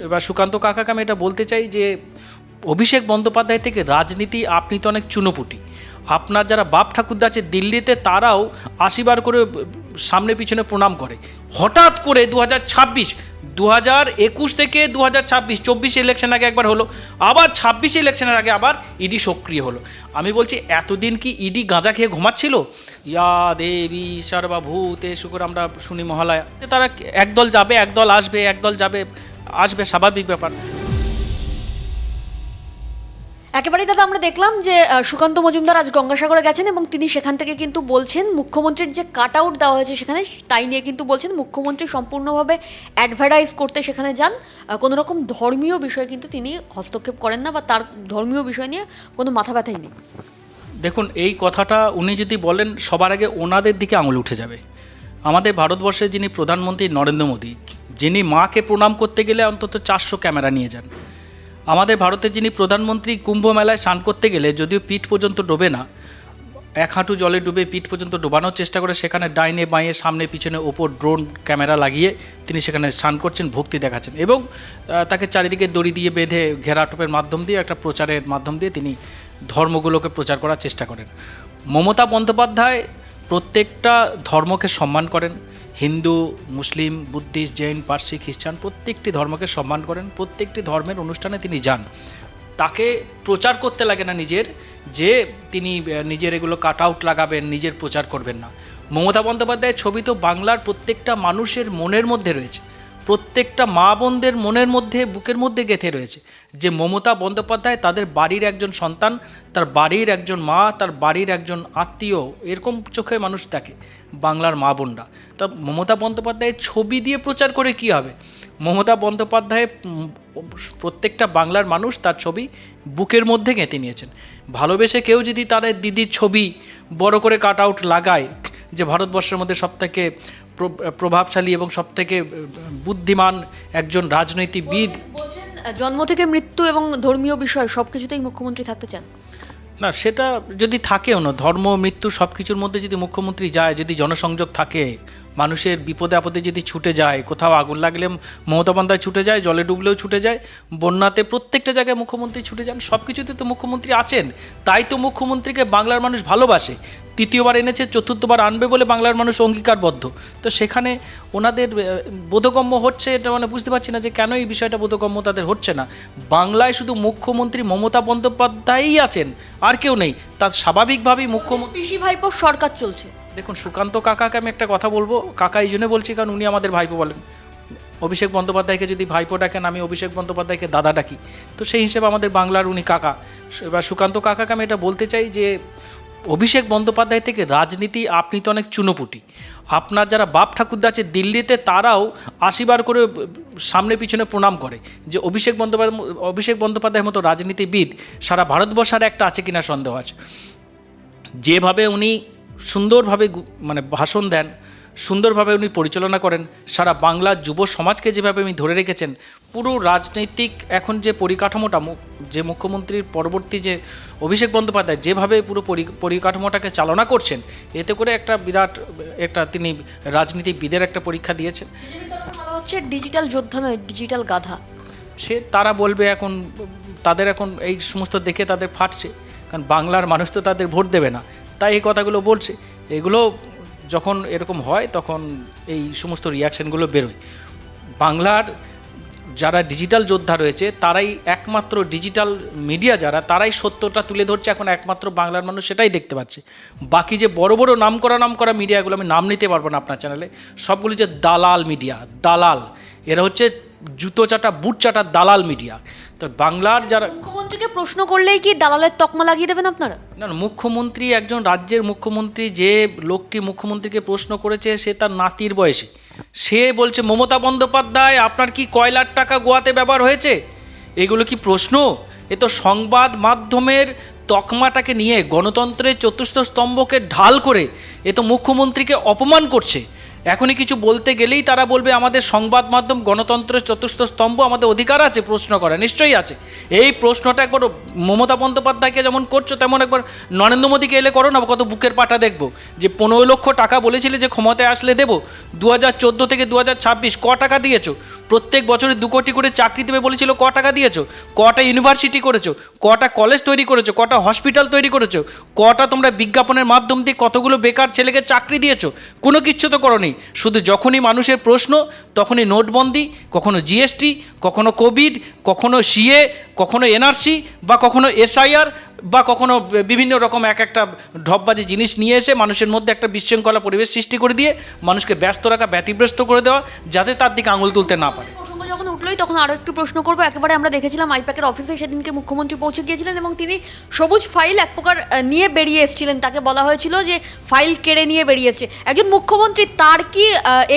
এবার সুকান্ত কাকাকে আমি এটা বলতে চাই যে অভিষেক বন্দ্যোপাধ্যায় থেকে রাজনীতি আপনি তো অনেক চুনোপুটি। আপনার যারা বাপ ঠাকুরদা আছে দিল্লিতে, তারাও 80 বার করে সামনে পিছনে প্রণাম করে। হঠাৎ করে 2021 থেকে 2026, 24 ইলেকশন আগে একবার হলো, আবার 26 ইলেকশনের আগে আবার ইডি সক্রিয় হলো। আমি বলছি এতদিন কি ইডি গাঁজা খেয়ে ঘুমাচ্ছিল? ইয়া দেবী সর্বভূতেষু করে আমরা শুনি মহালয়া। তারা একদল যাবে, একদল আসবে, একদল যাবে আসবে, স্বাভাবিক ব্যাপার। একেবারেই দাদা, আমরা দেখলাম যে সুকান্ত মজুমদার আজ গঙ্গাসাগরে গেছেন এবং তিনি সেখান থেকে কিন্তু বলছেন মুখ্যমন্ত্রীর যে কাট আউট দেওয়া হয়েছে সেখানে, তাই নিয়ে কিন্তু বলছেন মুখ্যমন্ত্রী সম্পূর্ণভাবে অ্যাডভার্টাইজ করতে সেখানে যান। কোনো রকম ধর্মীয় বিষয়ে কিন্তু তিনি হস্তক্ষেপ করেন না, বা তার ধর্মীয় বিষয় নিয়ে কোনো মাথা ব্যথাই নেই। দেখুন, এই কথাটা উনি যদি বলেন, সবার আগে ওনাদের দিকে আঙুল উঠে যাবে। আমাদের ভারতবর্ষের যিনি প্রধানমন্ত্রী নরেন্দ্র মোদী, যিনি মাকে প্রণাম করতে গেলে অন্তত 400 ক্যামেরা নিয়ে যান। আমাদের ভারতের যিনি প্রধানমন্ত্রী কুম্ভ মেলায় স্নান করতে গেলে যদিও পিঠ পর্যন্ত ডোবে না, 1 হাঁটু জলে ডুবে পিঠ পর্যন্ত ডোবানোর চেষ্টা করে, সেখানে ডাইনে বাঁয়ে সামনে পিছনে ওপর ড্রোন ক্যামেরা লাগিয়ে তিনি সেখানে স্নান করছেন, ভক্তি দেখাচ্ছেন, এবং তাকে চারিদিকে দড়ি দিয়ে বেঁধে ঘেরাটোপের মাধ্যম দিয়ে একটা প্রচারের মাধ্যম দিয়ে তিনি ধর্মগুলোকে প্রচার করার চেষ্টা করেন। মমতা বন্দ্যোপাধ্যায় প্রত্যেকটা ধর্মকে সম্মান করেন। হিন্দু, মুসলিম, বুদ্ধিস্ট, জৈন, পার্সি, খ্রিস্টান প্রত্যেকটি ধর্মকে সম্মান করেন। প্রত্যেকটি ধর্মের অনুষ্ঠানে তিনি যান। তাকে প্রচার করতে লাগে না নিজের, যে তিনি নিজের এগুলো কাট আউট লাগাবেন, নিজের প্রচার করবেন না। মমতা বন্দ্যোপাধ্যায়ের ছবি তো বাংলার প্রত্যেকটা মানুষের মনের মধ্যে রয়েছে, প্রত্যেকটা মা বোনদের মনের মধ্যে, বুকের মধ্যে গেঁথে রয়েছে যে মমতা বন্দ্যোপাধ্যায় তাদের বাড়ির একজন সন্তান, তার বাড়ির একজন মা, তার বাড়ির একজন আত্মীয়, এরকম চোখে মানুষ দেখে বাংলার মা বোনরা। তা মমতা বন্দ্যোপাধ্যায়ের ছবি দিয়ে প্রচার করে কি হবে? মমতা বন্দ্যোপাধ্যায় প্রত্যেকটা বাংলার মানুষ তার ছবি বুকের মধ্যে গেঁথে নিয়েছেন। ভালোবেসে কেউ যদি তাদের দিদির ছবি বড় করে কাট আউট লাগায়, যে ভারতবর্ষের মধ্যে সবথেকে প্রভাবশালী এবং সবথেকে বুদ্ধিমান একজন রাজনৈতিকবিদ, বলছেন জন্ম থেকে মৃত্যু এবং ধর্মীয় বিষয় সব কিছুতেই মুখ্যমন্ত্রী থাকতে চান। না, সেটা যদি থাকেও না, ধর্ম মৃত্যু সব কিছুর মধ্যে যদি মুখ্যমন্ত্রী যায়, যদি জনসংযোগ থাকে, মানুষের বিপদে আপদে যদি ছুটে যায়, কোথাও আগুন লাগলে মমতা বন্দ্যোপাধ্যায় ছুটে যায়, জলে ডুবলেও ছুটে যায়, বন্যাতে প্রত্যেকটা জায়গায় মুখ্যমন্ত্রী ছুটে যান, সব কিছুতে তো মুখ্যমন্ত্রী আছেন। তাই তো মুখ্যমন্ত্রীকে বাংলার মানুষ ভালোবাসে। তৃতীয়বার এনেছে, চতুর্থবার আনবে বলে বাংলার মানুষ অঙ্গীকারবদ্ধ। তো সেখানে ওনাদের বোধগম্য হচ্ছে, এটা মানে বুঝতে পারছি না যে কেন এই বিষয়টা বোধগম্য তাদের হচ্ছে না। বাংলায় শুধু মুখ্যমন্ত্রী মমতা বন্দ্যোপাধ্যায়ই আছেন, আর কেউ নেই। তার স্বাভাবিকভাবেই মুখ্যমন্ত্রী পিসি ভাইপোর সরকার চলছে। দেখুন, সুকান্ত কাকাকে আমি একটা কথা বলবো, কাকা এই জন্য বলছি কারণ উনি আমাদের ভাইপো বলেন। অভিষেক বন্দ্যোপাধ্যায়কে যদি ভাইপো ডাকেন, আমি অভিষেক বন্দ্যোপাধ্যায়কে দাদা ডাকি, তো সেই হিসেবে আমাদের বাংলার উনি কাকা। এবার সুকান্ত কাকাকে আমি এটা বলতে চাই যে অভিষেক বন্দ্যোপাধ্যায় থেকে রাজনীতি আপনি তো অনেক চুনোপুটি। আপনার যারা বাপ ঠাকুরদা আছে দিল্লিতে, তারাও 80 বার করে সামনে পিছনে প্রণাম করে। যে অভিষেক বন্দ্যোপাধ্যায়ের মতো রাজনীতিবিদ সারা ভারতবর্ষের একটা আছে কিনা সন্দেহ আছে। যেভাবে উনি সুন্দরভাবে মানে ভাষণ দেন, সুন্দরভাবে উনি পরিচালনা করেন, সারা বাংলার যুব সমাজকে যেভাবে উনি ধরে রেখেছেন, পুরো রাজনৈতিক এখন যে পরিকাঠামোটা, যে মুখ্যমন্ত্রীর পরবর্তী যে অভিষেক বন্দ্যোপাধ্যায় যেভাবে পুরো পরিকাঠামোটাকে চালনা করছেন, এতে করে একটা বিরাট একটা তিনি রাজনীতিবিদের একটা পরীক্ষা দিয়েছেন। বলা হচ্ছে ডিজিটাল যোদ্ধা নয়, ডিজিটাল গাধা। সে তারা বলবে, এখন তাদের এখন এই সমস্ত দেখে তাদের ফাটছে, কারণ বাংলার মানুষ তো তাদের ভোট দেবে না, তাই এই কথাগুলো বলছে। এগুলো যখন এরকম হয় তখন এই সমস্ত রিয়াকশানগুলো বেরোয়। বাংলার যারা ডিজিটাল যোদ্ধা রয়েছে, তারাই একমাত্র ডিজিটাল মিডিয়া যারা, তারাই সত্যটা তুলে ধরছে এখন একমাত্র বাংলার মানুষ সেটাই দেখতে পাচ্ছে। বাকি যে বড় বড় নাম করা মিডিয়াগুলো, আমি নাম নিতে পারবো না আপনার চ্যানেলে, সবগুলো যে দালাল মিডিয়া, দালাল, এরা হচ্ছে জুতো চাটা বুট চাটা দালাল মিডিয়া। তো বাংলার যারা মুখ্যমন্ত্রীকে প্রশ্ন করলেই কি দালালের তকমা লাগিয়ে দেবেন আপনারা? না, মুখ্যমন্ত্রী, একজন রাজ্যের মুখ্যমন্ত্রী, যে লোকটি মুখ্যমন্ত্রীকে প্রশ্ন করেছে সে তার নাতির বয়সী, সে বলছে মমতা বন্দ্যোপাধ্যায় আপনার কি কয়লার টাকা গোয়াতে ব্যবহার হয়েছে? এগুলো কি প্রশ্ন? এ তো সংবাদ মাধ্যমের তকমাটাকে নিয়ে গণতন্ত্রের চতুর্থ স্তম্ভকে ঢাল করে এ তো মুখ্যমন্ত্রীকে অপমান করছে। এখনই কিছু বলতে গেলেই তারা বলবে আমাদের সংবাদ মাধ্যম গণতন্ত্রের চতুর্থ স্তম্ভ, আমাদের অধিকার আছে প্রশ্ন করা। নিশ্চয়ই আছে। এই প্রশ্নটা একবার মমতা বন্দ্যোপাধ্যায়কে যেমন করছো, তেমন একবার নরেন্দ্র মোদীকে এলে করো না, কত বুকের পাটা দেখবো। যে 15 লক্ষ টাকা বলেছিলে যে ক্ষমতায় আসলে দেবো, 2014 থেকে 2026 ক টাকা দিয়েছো? প্রত্যেক বছরে 2 কোটি করে চাকরি দেবে বলেছিল, ক টাকা দিয়েছো? কটা ইউনিভার্সিটি করেছো? কটা কলেজ তৈরি করেছো? কটা হসপিটাল তৈরি করেছো? কটা তোমরা বিজ্ঞাপনের মাধ্যম দিয়ে কতগুলো বেকার ছেলেকে চাকরি দিয়েছো? কোনো কিচ্ছু তো করোনি। শুধু যখনই মানুষের প্রশ্ন তখনই নোটবন্দি, কখনো জিএসটি, কখনো কোভিড, কখনো সিএ, কখনো এনআরসি বা কখনো এসআইআর বা কখনো বিভিন্ন রকম এক একটা ঢপবাজি জিনিস নিয়ে এসে মানুষের মধ্যে একটা বিশৃঙ্খলা পরিবেশ সৃষ্টি করে দিয়ে মানুষকে ব্যস্ত রাখা, ব্যতিব্যস্ত করে দেওয়া, যাতে তার দিকে আঙুল তুলতে না পারে। প্রসঙ্গ যখন উঠলোই তখন আরও একটু প্রশ্ন করবো। একেবারে আমরা দেখেছিলাম আইপ্যাকের অফিসে সেদিনকে মুখ্যমন্ত্রী পৌঁছে গিয়েছিলেন এবং তিনি সবুজ ফাইল এক প্রকার নিয়ে বেরিয়ে এসেছিলেন। তাকে বলা হয়েছিল যে ফাইল কেড়ে নিয়ে বেরিয়ে এসছে। একজন মুখ্যমন্ত্রী, তার কি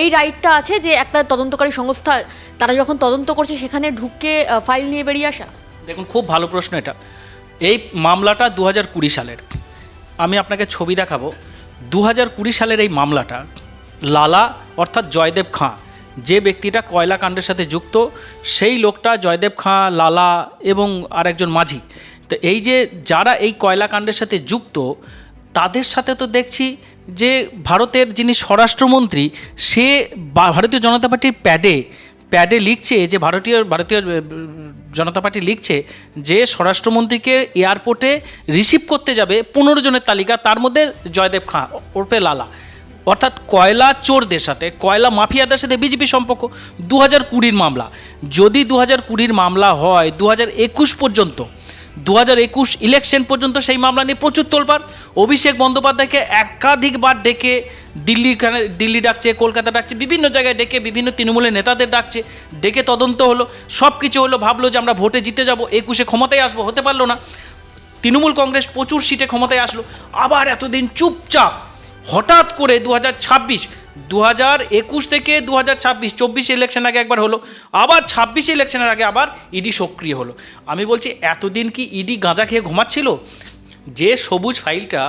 এই রাইটটা আছে যে একটা তদন্তকারী সংস্থা তারা যখন তদন্ত করছে সেখানে ঢুকে ফাইল নিয়ে বেরিয়ে আসা? দেখুন, খুব ভালো প্রশ্ন এটা। এই মামলাটা 2020 সালের। আমি আপনাকে ছবি দেখাবো। 2020 সালের এই মামলাটা লালা অর্থাৎ জয়দেব খাঁ, যে ব্যক্তিটা কয়লা কাণ্ডের সাথে যুক্ত, সেই লোকটা জয়দেব খাঁ, লালা এবং আরেকজন মাঝি। তো এই যে যারা এই কয়লা কাণ্ডের সাথে যুক্ত, তাদের সাথে তো দেখছি যে ভারতের যিনি স্বরাষ্ট্রমন্ত্রী, সে ভারতীয় জনতা পার্টির প্যাডে লিখছে যে ভারতীয় জনতা পার্টি লিখছে যে স্বরাষ্ট্রমন্ত্রীকে এয়ারপোর্টে রিসিভ করতে যাবে 15 জনের তালিকা, তার মধ্যে জয়দেব খাঁ ওরফে লালা। অর্থাৎ কয়লা চোরদের সাথে, কয়লা মাফিয়াদের সাথে বিজেপি সম্পর্ক। 2020 মামলা, যদি 2020 মামলা হয় 2021 পর্যন্ত, 2021 ইলেকশন পর্যন্ত সেই মামলা নিয়ে প্রচুর তোলপাড়। অভিষেক বন্দ্যোপাধ্যায়কে একাধিকবার ডেকে দিল্লি ডাকছে, কলকাতা ডাকছে, বিভিন্ন জায়গায় ডেকে বিভিন্ন তৃণমূলের নেতাদের ডাকছে, ডেকে তদন্ত হলো, সব কিছু হলো। ভাবলো যে আমরা ভোটে জিতে যাব, 21 ক্ষমতায় আসবো, হতে পারলো না। তৃণমূল কংগ্রেস প্রচুর সিটে ক্ষমতায় আসলো, আবার এতদিন চুপচাপ। হঠাৎ করে 2021 থেকে 2026, 24 ইলেকশন আগে একবার হলো, আবার 26 ইলেকশনের আগে আবার ইডি সক্রিয় হলো। আমি বলছি, এতদিন কি ইডি গাঁজা খেয়ে ঘুমাচ্ছিল? যে সবুজ ফাইলটা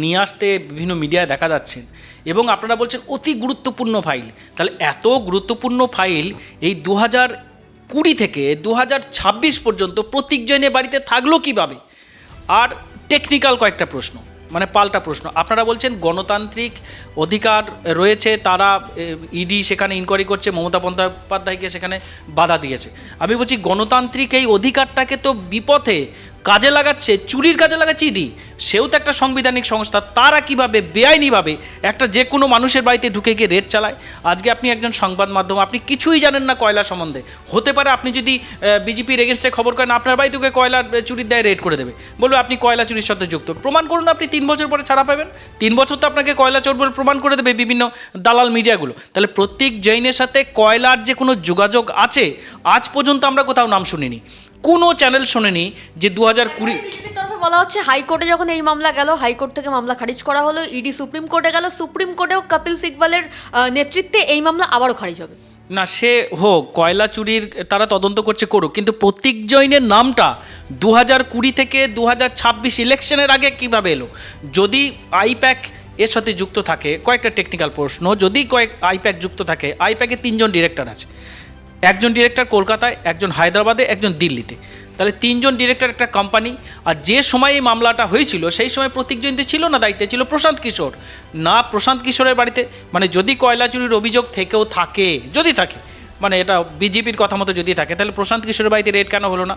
নিয়ে আসতে বিভিন্ন মিডিয়ায় দেখা যাচ্ছেন এবং আপনারা বলছেন অতি গুরুত্বপূর্ণ ফাইল, তাহলে এত গুরুত্বপূর্ণ ফাইল এই 2020 থেকে 2026 পর্যন্ত প্রতীক জৈনের বাড়িতে থাকলো কীভাবে? আর টেকনিক্যাল কয়েকটা প্রশ্ন, মানে পাল্টা প্রশ্ন। আপনারা বলছেন গণতান্ত্রিক অধিকার রয়েছে, তারা ইডি সেখানে ইনকোয়ারি করছে, মমতা বন্দ্যোপাধ্যায়কে সেখানে বাধা দিয়েছে। আমি বলছি গণতান্ত্রিক এই অধিকারটাকে তো বিপথে কাজে লাগাচ্ছে, চুরির কাজে লাগাচ্ছে ইডি। সেও তো একটা সাংবিধানিক সংস্থা, তারা কিভাবে বেআইনিভাবে একটা যে কোনো মানুষের বাড়িতে ঢুকে গিয়ে রেড চালায়? আজকে আপনি একজন সংবাদ মাধ্যম, আপনি কিছুই জানেন না কয়লা সম্বন্ধে। হতে পারে আপনি যদি বিজেপির এগেনস্টে খবর করেন, আপনার বাড়ি থেকে কয়লার চুরির দায়ে রেড করে দেবে, বলবে আপনি কয়লা চুরির সাথে যুক্ত। প্রমাণ করুন, আপনি 3 বছর পরে ছাড়া পাবেন। 3 বছর তো আপনাকে কয়লা চোর বলে প্রমাণ করে দেবে বিভিন্ন দালাল মিডিয়াগুলো। তাহলে প্রত্যেক জৈনের সাথে কয়লার যে কোনো যোগাযোগ আছে, আজ পর্যন্ত আমরা কোথাও নাম শুনিনি, কোনো চ্যানেল শোনেনি যে 2020। বিজেপির তরফে বলা হচ্ছে হাইকোর্টে যখন এই মামলা গেল, হাইকোর্ট থেকে মামলা খারিজ করা হলো, ইডি সুপ্রিম কোর্টে গেল, সুপ্রিম কোর্টেও কপিল সিব্বলের নেতৃত্বে এই মামলা আবারও খারিজ হবে। না, সে হোক, কয়লা চুরির তারা তদন্ত করছে, করুক, কিন্তু প্রতীক জৈনের নামটা 2020 থেকে 2026 ইলেকশনের আগে কিভাবে এলো? যদি আইপ্যাক এর সাথে যুক্ত থাকে, কয়েকটা টেকনিক্যাল প্রশ্ন, যদি আইপ্যাক যুক্ত থাকে, আইপ্যাকে 3 জন ডিরেক্টর আছে, একজন ডিরেক্টর কলকাতায়, একজন হায়দ্রাবাদে, একজন দিল্লিতে। তাহলে 3 জন ডিরেক্টর একটা কোম্পানি। আর যে সময় এই মামলাটা হয়েছিল সেই সময় প্রতীক জৈন ছিল না, দায়িত্বে ছিল প্রশান্ত কিশোর। না, প্রশান্ত কিশোরের বাড়িতে, মানে যদি কয়লা চুরির অভিযোগ থেকেও থাকে, যদি থাকে, মানে এটা বিজেপির কথা মতো যদি থাকে, তাহলে প্রশান্ত কিশোরের বাড়িতে রেড কেন হলো না?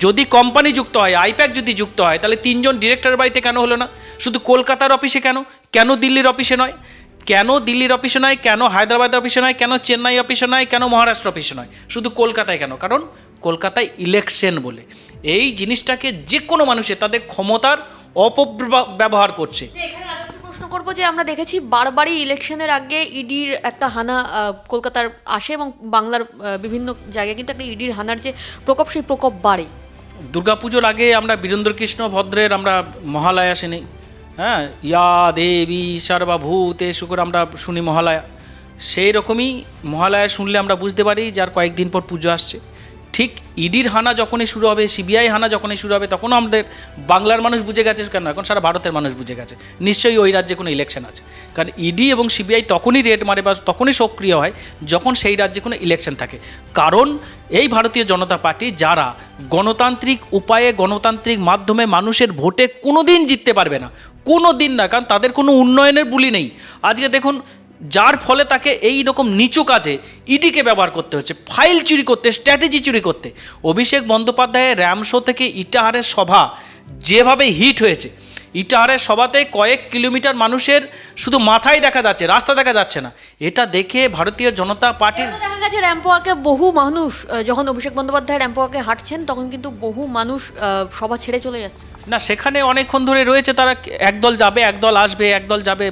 যদি কোম্পানি যুক্ত হয়, আইপ্যাক যদি যুক্ত হয়, তাহলে 3 জন ডিরেক্টরের বাড়িতে কেন হলো না? শুধু কলকাতার অফিসে কেন দিল্লির অফিসে নয়? কেন দিল্লির অফিসে নয়? কেন হায়দ্রাবাদ অফিসে নয়? কেন চেন্নাই অফিসে নয়? কেন মহারাষ্ট্র অফিসে নয়? শুধু কলকাতায় কেন? কারণ কলকাতায় ইলেকশন বলে এই জিনিসটাকে যে কোনো মানুষের তাদের ক্ষমতার অপব্যবহার করছে। এখানে আরেকটা প্রশ্ন করবো যে আমরা দেখেছি বারবারই ইলেকশনের আগে ইডির একটা হানা কলকাতার আসে এবং বাংলার বিভিন্ন জায়গায় কিন্তু একটা ইডির হানার যে প্রকোপ, সেই প্রকোপ বাড়ে। দুর্গাপুজোর আগে আমরা বীরেন্দ্রকৃষ্ণ ভদ্রের আমরা মহালয়া শুনি, হ্যাঁ, ইয়া দেবী সর্বভূতেষু করে আমরা শুনি মহালয়া। সেই রকমই মহালয়া শুনলে আমরা বুঝতে পারি যার কয়েকদিন পর পুজো আসছে। ঠিক ইডির হানা যখনই শুরু হবে, সিবিআই হানা যখনই শুরু হবে, তখনও আমাদের বাংলার মানুষ বুঝে গেছে, কেন এখন সারা ভারতের মানুষ বুঝে গেছে নিশ্চয়ই ওই রাজ্যে কোনো ইলেকশন আছে। কারণ ইডি এবং সিবিআই তখনই রেড মারে বা তখনই সক্রিয় হয় যখন সেই রাজ্যে কোনো ইলেকশন থাকে। কারণ এই ভারতীয় জনতা পার্টি যারা গণতান্ত্রিক উপায়ে, গণতান্ত্রিক মাধ্যমে মানুষের ভোটে কোনো দিন জিততে পারবে না, কোনো দিন না, কারণ তাদের কোনো উন্নয়নের বুলি নেই। আজকে দেখুন যার ফলে তাকে এই রকম নিচু কাজে ইডিকে ব্যবহার করতে হচ্ছে, ফাইল চুরি করতে, স্ট্র্যাটেজি চুরি করতে। অভিষেক বন্দ্যোপাধ্যায়ের র্যাম শো থেকে ইটাহারের সভা যেভাবে হিট হয়েছে, ইটাহারের সভাতে কয়েক কিলোমিটার মানুষের শুধু মাথায় দেখা যাচ্ছে, রাস্তা দেখা যাচ্ছে না, এটা দেখে ভারতীয় জনতা পার্টির দেখা গেছে র্যাম্প ওয়াকে বহু মানুষ যখন অভিষেক বন্দ্যোপাধ্যায় র্যাম্প ওয়াকে হাঁটছেন তখন কিন্তু বহু মানুষ সভা ছেড়ে চলে যাচ্ছে। না, সেখানে অনেকক্ষণ ধরে রয়েছে, তারা একদল যাবে একদল আসবে, একদল যাবে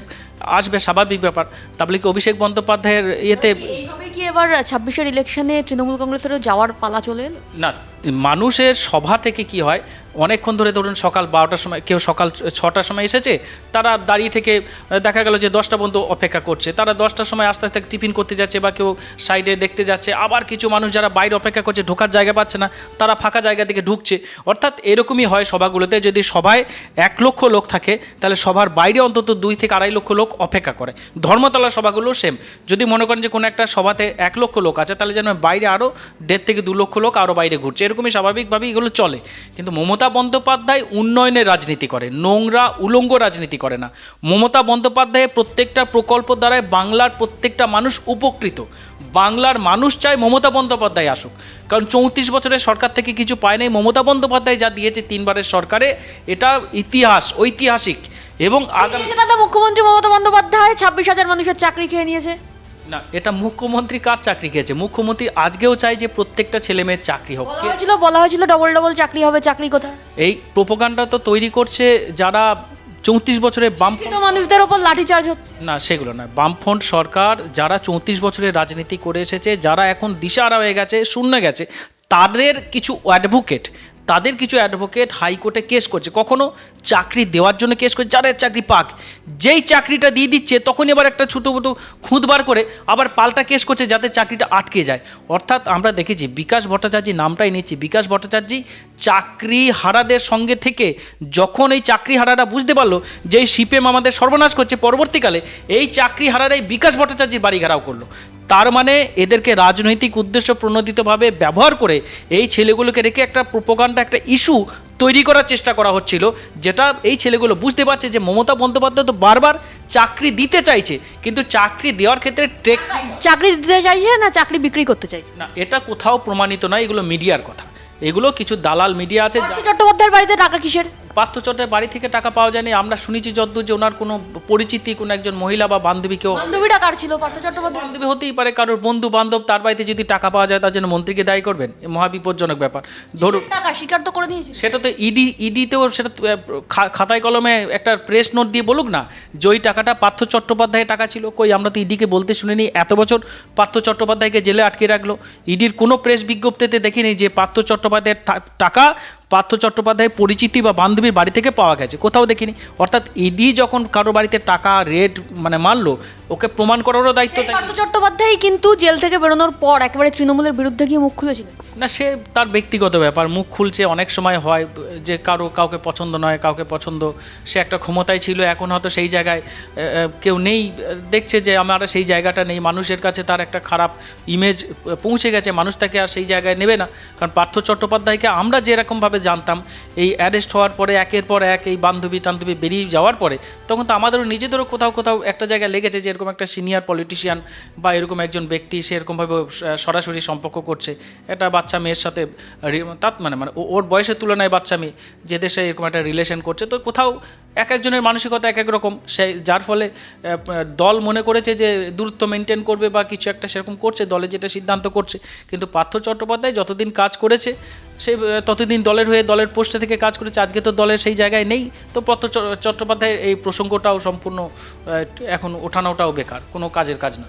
আসবে, স্বাভাবিক ব্যাপার। তাহলে কি অভিষেক বন্দ্যোপাধ্যায়ের ইয়েতে এইভাবে কি এবার 26-এর ইলেকশনে তৃণমূল কংগ্রেসেরও যাওয়ার পালা চলে এলো? না, মানুষের সভা থেকে কি হয়, অনেকক্ষণ ধরে ধরুন সকাল 12টার সময়, কেউ সকাল 6টার সময় এসেছে, তারা দাঁড়িয়ে থেকে দেখা গেল যে 10টা পর্যন্ত অপেক্ষা করছে, তারা 10টার সময় আস্তে আস্তে টিফিন করতে যাচ্ছে বা কেউ সাইডে দেখতে যাচ্ছে, আবার কিছু মানুষ যারা বাইরে অপেক্ষা করছে, ঢোকার জায়গা পাচ্ছে না, তারা ফাঁকা জায়গা থেকে ঢুকছে। অর্থাৎ এরকমই হয় সভাগুলোতে। যদি সভায় 1 লক্ষ লোক থাকে তাহলে সভার বাইরে অন্তত 2 থেকে 2.5 লক্ষ লোক অপেক্ষা করে। ধর্মতলা সভাগুলো সেম, যদি মনে করেন যে কোনো একটা সভাতে 1 লক্ষ লোক আছে, তাহলে যেন বাইরে আরও 1.5 থেকে 2 লক্ষ লোক আরও বাইরে ঘুরছে, এরকমই স্বাভাবিকভাবেই এগুলো চলে। কিন্তু মমতা বন্দ্যোপাধ্যায় উন্নয়নের রাজনীতি করে, নোংরা উলঙ্গ রাজনীতি করে না। মমতা বন্দ্যোপাধ্যায়ের প্রত্যেকটা প্রকল্প দ্বারায় বাংলার প্রত্যেকটা মানুষ উপকৃত। বাংলার মানুষ চায় মমতা বন্দ্যোপাধ্যায় আসুক, কারণ 34 বছরের সরকার থেকে কিছু পায় নাই। মমতা বন্দ্যোপাধ্যায় যা দিয়েছে 3 বারের সরকারে, এটা ইতিহাস, ঐতিহাসিক। এবং আগামী দাদা মুখ্যমন্ত্রী মমতা বন্দ্যোপাধ্যায় 26,000 মানুষের চাকরি খেয়ে নিয়েছে। না, এটা মুখ্যমন্ত্রী কার চাকরি খেয়েছে? মুখ্যমন্ত্রী আজকেও চাই যে প্রত্যেকটা ছেলে মেয়ের চাকরি হোক। বলা হয়েছিল ডবল চাকরি হবে, চাকরি কোথায়? এই প্রোপাগান্ডা তো তৈরি করছে যারা 34 বছরের কিন্তু মানুষদের ওপর লাঠিচার্জ হচ্ছে। না, সেগুলো না। বামফ্রন্ট সরকার যারা 34 বছরের রাজনীতি করে এসেছে, যারা এখন দিশাহারা হয়ে গেছে, শূন্য গেছে, তাদের কিছু অ্যাডভোকেট হাইকোর্টে কেস করছে, কখনো চাকরি দেওয়ার জন্য কেস করছে, যারা চাকরি পাক, যেই চাকরিটা দিয়ে দিচ্ছে তখনই আবার একটা ছোটো মোটো খুঁত বার করে আবার পাল্টা কেস করছে যাতে চাকরিটা আটকে যায়। অর্থাৎ আমরা দেখেছি, বিকাশ ভট্টাচার্যি নামটাই নিচ্ছি, বিকাশ ভট্টাচার্যি চাকরি হারাদের সঙ্গে থেকে যখন এই চাকরি হারারা বুঝতে পারলো যে এই সিপিএম আমাদের সর্বনাশ করছে, পরবর্তীকালে এই চাকরি হারারাই বিকাশ ভট্টাচার্যির বাড়ি ঘেরাও করলো। তার মানে এদেরকে রাজনৈতিক উদ্দেশ্য প্রণোদিতভাবে ব্যবহার করে এই ছেলেগুলোকে রেখে একটা প্রোপাগান্ডা, একটা ইস্যু তৈরি করার চেষ্টা করা হচ্ছিল, যেটা এই ছেলেগুলো বুঝতে পারছে যে মমতা বন্দ্যোপাধ্যায় তো বারবার চাকরি দিতে চাইছে, কিন্তু চাকরি দেওয়ার ক্ষেত্রে চাকরি দিতে চাইছে না চাকরি বিক্রি করতে চাইছে না, এটা কোথাও প্রমাণিত নয়, এগুলো মিডিয়ার কথা। এগুলো কিছু দালাল মিডিয়া আছে। পার্থ চট্টোপাধ্যায়ের বাড়িতে টাকা কিসের? পার্থ চট্টোপাধ্যায়ের বাড়ি থেকে টাকা পাওয়া যায়নি। আমরা শুনেছি যতদূর যে ওনার কোনো পরিচিতি, কোনো একজন মহিলা বা বান্ধবীকেও, বান্ধবীটা কার ছিল? পার্থ চট্টোপাধ্যায় বান্ধবী হতেই পারে, কারোর বন্ধু বান্ধব, তার বাড়িতে যদি টাকা পাওয়া যায় তার জন্য মন্ত্রীকে দায়ী করবেন? মহাবিপজ্জনক ব্যাপার। ধরুন টাকা স্বীকার তো করে দিয়েছে, সেটা তো ইডিতেও সেটা খাতায় কলমে একটা প্রেস নোট দিয়ে বলুক না যে ওই টাকাটা পার্থ চট্টোপাধ্যায়ের টাকা ছিল। কই, আমরা তো ইডিকে বলতে শুনিনি। এত বছর পার্থ চট্টোপাধ্যায়কে জেলে আটকে রাখলো, ইডির কোনো প্রেস বিজ্ঞপ্তিতে দেখিনি যে পার্থ চট্টোপাধ্যায়ের টাকা পার্থ চট্টোপাধ্যায়ের পরিচিতি বা বান্ধবীর বাড়ি থেকে পাওয়া গেছে, কোথাও দেখিনি। অর্থাৎ ইডি যখন কারো বাড়িতে টাকা রেড মারলো, ওকে প্রমাণ করারও দায়িত্ব। পার্থ চট্টোপাধ্যায় কিন্তু জেল থেকে বেরোনোর পর একেবারে তৃণমূলের বিরুদ্ধে গিয়ে মুখ খুলেছিলেন। না, সে তার ব্যক্তিগত ব্যাপার, মুখ খুলছে। অনেক সময় হয় যে কাউকে পছন্দ নয়, কাউকে পছন্দ। সে একটা ক্ষমতায় ছিল, এখন হয়তো সেই জায়গায় কেউ নেই, দেখছে যে আমরা সেই জায়গাটা নেই, মানুষের কাছে তার একটা খারাপ ইমেজ পৌঁছে গেছে, মানুষ তাকে আর সেই জায়গায় নেবে না। কারণ পার্থ চট্টোপাধ্যায়কে আমরা যেরকমভাবে জানতাম, এই অ্যারেস্ট হওয়ার পরে একের পর এক এই বান্ধবী বেরিয়ে যাওয়ার পরে, তখন তো আমাদেরও নিজেদেরও কোথাও একটা জায়গায় লেগেছে যে এরকম একটা সিনিয়র পলিটিশিয়ান বা এরকম একজন ব্যক্তি সে এরকমভাবে সরাসরি সম্পর্ক করছে একটা বাচ্চা মেয়ের সাথে, তার মানে ওর বয়সের তুলনায় বাচ্চা মেয়ে যে দেশে এরকম একটা রিলেশন করছে। তো কোথাও এক একজনের মানসিকতা এক এক রকম, যার ফলে দল মনে করেছে যে দূরত্ব মেনটেন করবে বা কিছু একটা সেরকম করছে, দলে যেটা সিদ্ধান্ত করছে। কিন্তু পার্থ চট্টোপাধ্যায় যতদিন কাজ করেছে সে ততদিন দলের হয়ে দলের পোস্টে থেকে কাজ করেছে, আজকে তো দলের সেই জায়গায় নেই। তো পার্থ চট্টোপাধ্যায়ের এই প্রসঙ্গটাও সম্পূর্ণ এখন ওঠানোটাও বেকার, কোনো কাজের কাজ না।